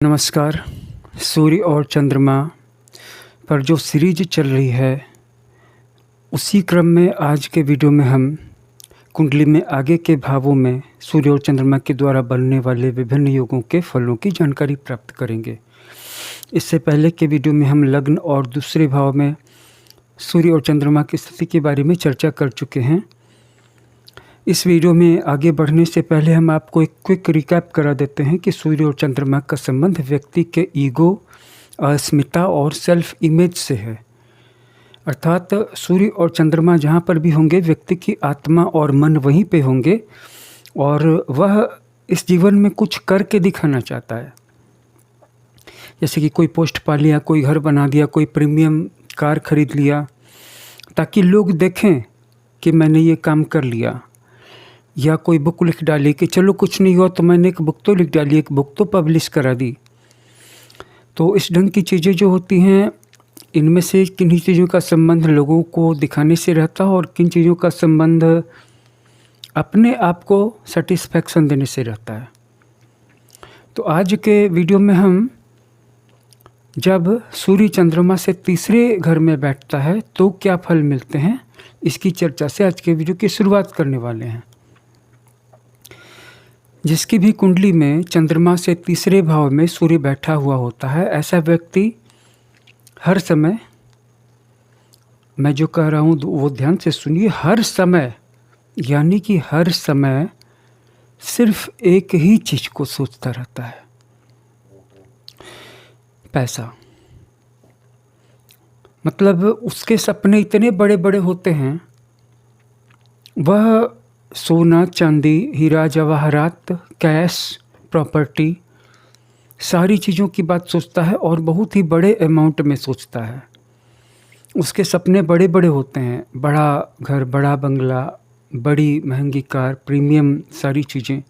नमस्कार। सूर्य और चंद्रमा पर जो सीरीज चल रही है उसी क्रम में आज के वीडियो में हम कुंडली में आगे के भावों में सूर्य और चंद्रमा के द्वारा बनने वाले विभिन्न योगों के फलों की जानकारी प्राप्त करेंगे। इससे पहले के वीडियो में हम लग्न और दूसरे भाव में सूर्य और चंद्रमा की स्थिति के बारे में चर्चा कर चुके हैं। इस वीडियो में आगे बढ़ने से पहले हम आपको एक क्विक रिकैप करा देते हैं कि सूर्य और चंद्रमा का संबंध व्यक्ति के ईगो, अस्मिता और सेल्फ इमेज से है। अर्थात सूर्य और चंद्रमा जहाँ पर भी होंगे व्यक्ति की आत्मा और मन वहीं पे होंगे और वह इस जीवन में कुछ करके दिखाना चाहता है। जैसे कि कोई पोस्ट पा लिया, कोई घर बना दिया, कोई प्रीमियम कार खरीद लिया ताकि लोग देखें कि मैंने ये काम कर लिया, या कोई बुक लिख डाली कि चलो कुछ नहीं हुआ तो मैंने एक बुक तो लिख डाली, एक बुक तो पब्लिश करा दी। तो इस ढंग की चीज़ें जो होती हैं इनमें से किन्हीं चीज़ों का संबंध लोगों को दिखाने से रहता है और किन चीज़ों का संबंध अपने आप को सेटिस्फैक्शन देने से रहता है। तो आज के वीडियो में हम जब सूर्य चंद्रमा से तीसरे घर में बैठता है तो क्या फल मिलते हैं, इसकी चर्चा से आज के वीडियो की शुरुआत करने वाले हैं। जिसकी भी कुंडली में चंद्रमा से तीसरे भाव में सूर्य बैठा हुआ होता है, ऐसा व्यक्ति हर समय, मैं जो कह रहा हूँ वो ध्यान से सुनिए, हर समय यानी कि हर समय सिर्फ एक ही चीज़ को सोचता रहता है, पैसा। मतलब उसके सपने इतने बड़े बड़े होते हैं, वह सोना, चांदी, हीरा जवाहरात, कैश, प्रॉपर्टी, सारी चीज़ों की बात सोचता है और बहुत ही बड़े अमाउंट में सोचता है। उसके सपने बड़े बड़े होते हैं, बड़ा घर, बड़ा बंगला, बड़ी महंगी कार, प्रीमियम सारी चीज़ें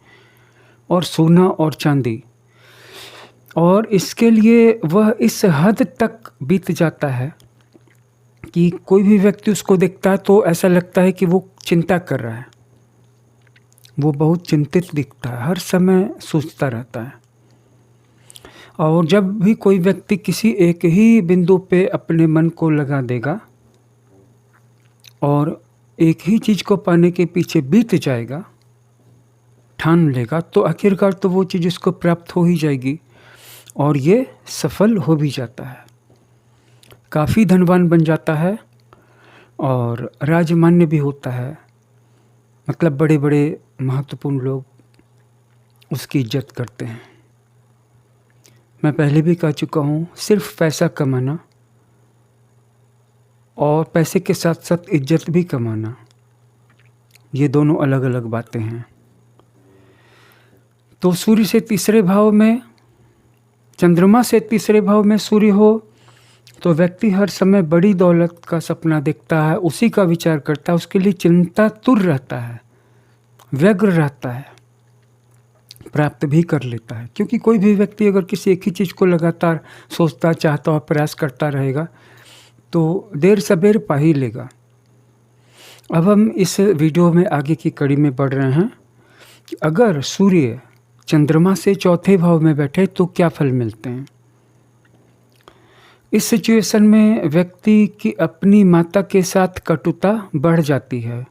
और सोना और चांदी। और इसके लिए वह इस हद तक बीत जाता है कि कोई भी व्यक्ति उसको देखता है तो ऐसा लगता है कि वो चिंता कर रहा है, वो बहुत चिंतित दिखता है, हर समय सोचता रहता है। और जब भी कोई व्यक्ति किसी एक ही बिंदु पे अपने मन को लगा देगा और एक ही चीज़ को पाने के पीछे बीत जाएगा, ठान लेगा, तो आखिरकार तो वो चीज़ उसको प्राप्त हो ही जाएगी और ये सफल हो भी जाता है, काफ़ी धनवान बन जाता है और राजमान्य भी होता है। मतलब बड़े बड़े महत्वपूर्ण लोग उसकी इज्जत करते हैं। मैं पहले भी कह चुका हूँ, सिर्फ पैसा कमाना और पैसे के साथ साथ इज्जत भी कमाना, ये दोनों अलग अलग बातें हैं। तो सूर्य से तीसरे भाव में, चंद्रमा से तीसरे भाव में सूर्य हो तो व्यक्ति हर समय बड़ी दौलत का सपना देखता है, उसी का विचार करता है, उसके लिए चिंतातुर रहता है, व्यग्र रहता है, प्राप्त भी कर लेता है। क्योंकि कोई भी व्यक्ति अगर किसी एक ही चीज़ को लगातार सोचता, चाहता और प्रयास करता रहेगा तो देर सबेर पा ही लेगा। अब हम इस वीडियो में आगे की कड़ी में बढ़ रहे हैं कि अगर सूर्य चंद्रमा से चौथे भाव में बैठे तो क्या फल मिलते हैं। इस सिचुएशन में व्यक्ति की अपनी माता के साथ कटुता बढ़ जाती है,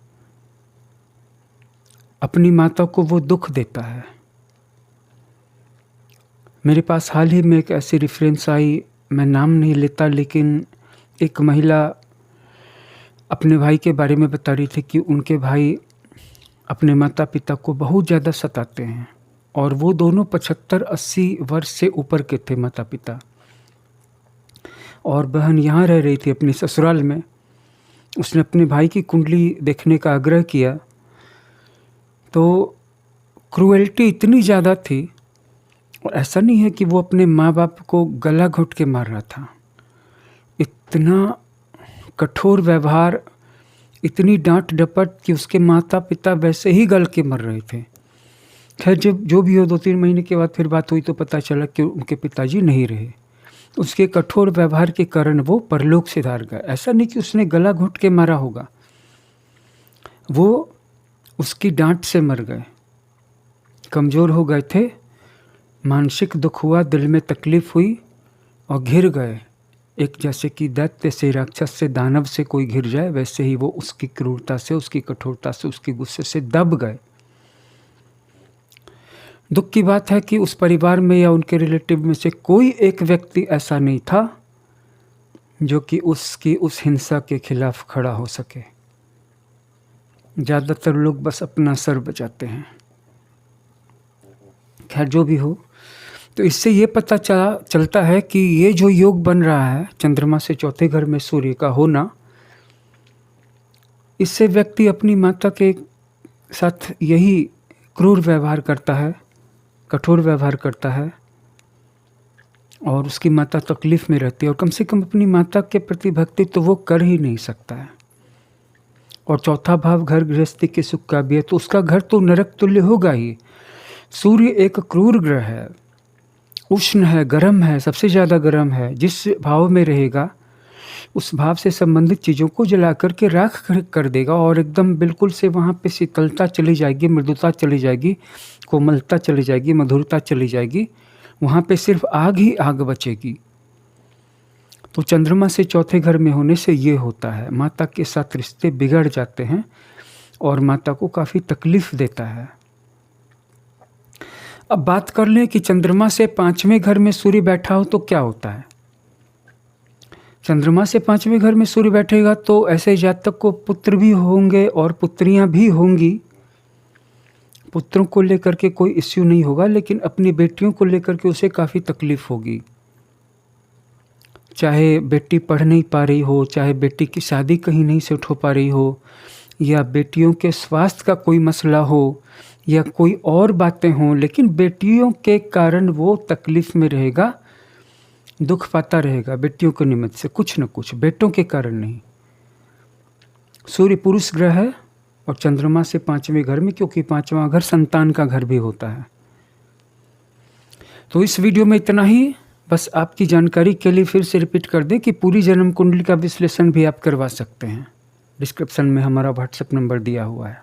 अपनी माता को वो दुख देता है। मेरे पास हाल ही में एक ऐसी रेफरेंस आई, मैं नाम नहीं लेता, लेकिन एक महिला अपने भाई के बारे में बता रही थी कि उनके भाई अपने माता पिता को बहुत ज़्यादा सताते हैं और वो दोनों 75-80 वर्ष से ऊपर के थे माता पिता, और बहन यहाँ रह रही थी अपने ससुराल में। उसने अपने भाई की कुंडली देखने का आग्रह किया तो क्रूएल्टी इतनी ज़्यादा थी, और ऐसा नहीं है कि वो अपने माँ बाप को गला घोट के मार रहा था, इतना कठोर व्यवहार, इतनी डांट डपट कि उसके माता पिता वैसे ही गल के मर रहे थे। खैर जब जो भी हो, 2-3 महीने के बाद फिर बात हुई तो पता चला कि उनके पिताजी नहीं रहे। उसके कठोर व्यवहार के कारण वो परलोक सिधार गए। ऐसा नहीं कि उसने गला घोट के मारा होगा, वो उसकी डांट से मर गए, कमज़ोर हो गए थे, मानसिक दुख हुआ, दिल में तकलीफ हुई और घिर गए। एक जैसे कि दैत्य से, राक्षस से, दानव से कोई घिर जाए, वैसे ही वो उसकी क्रूरता से, उसकी कठोरता से, उसके गुस्से से दब गए। दुख की बात है कि उस परिवार में या उनके रिलेटिव में से कोई एक व्यक्ति ऐसा नहीं था जो कि उसकी उस हिंसा के खिलाफ खड़ा हो सके। ज़्यादातर लोग बस अपना सर बचाते हैं। खैर जो भी हो, तो इससे ये पता चलता है कि ये जो योग बन रहा है चंद्रमा से चौथे घर में सूर्य का होना, इससे व्यक्ति अपनी माता के साथ यही क्रूर व्यवहार करता है, कठोर व्यवहार करता है और उसकी माता तकलीफ़ में रहती है, और कम से कम अपनी माता के प्रति भक्ति तो वो कर ही नहीं सकता है। और चौथा भाव घर गृहस्थी के सुख का भी है, तो उसका घर तो नरक तुल्य होगा ही। सूर्य एक क्रूर ग्रह है, उष्ण है, गर्म है, सबसे ज़्यादा गर्म है। जिस भाव में रहेगा उस भाव से संबंधित चीज़ों को जला करके राख कर देगा और एकदम बिल्कुल से वहाँ पे शीतलता चली जाएगी, मृदुता चली जाएगी, कोमलता चली जाएगी, मधुरता चली जाएगी। वहाँ पे सिर्फ आग ही आग बचेगी। तो चंद्रमा से चौथे घर में होने से ये होता है, माता के साथ रिश्ते बिगड़ जाते हैं और माता को काफ़ी तकलीफ़ देता है। अब बात कर लें कि चंद्रमा से पाँचवें घर में सूर्य बैठा हो तो क्या होता है। चंद्रमा से पाँचवें घर में सूर्य बैठेगा तो ऐसे जातक को पुत्र भी होंगे और पुत्रियां भी होंगी। पुत्रों को लेकर के कोई इश्यू नहीं होगा, लेकिन अपनी बेटियों को लेकर के उसे काफ़ी तकलीफ़ होगी। चाहे बेटी पढ़ नहीं पा रही हो, चाहे बेटी की शादी कहीं नहीं सेट हो पा रही हो, या बेटियों के स्वास्थ्य का कोई मसला हो, या कोई और बातें हों, लेकिन बेटियों के कारण वो तकलीफ़ में रहेगा, दुख पाता रहेगा। बेटियों के निमित्त से कुछ न कुछ, बेटों के कारण नहीं। सूर्य पुरुष ग्रह है और चंद्रमा से पाँचवें घर में, क्योंकि पाँचवां घर संतान का घर भी होता है। तो इस वीडियो में इतना ही। बस आपकी जानकारी के लिए फिर से रिपीट कर दें कि पूरी जन्म कुंडली का विश्लेषण भी आप करवा सकते हैं। डिस्क्रिप्शन में हमारा व्हाट्सएप नंबर दिया हुआ है।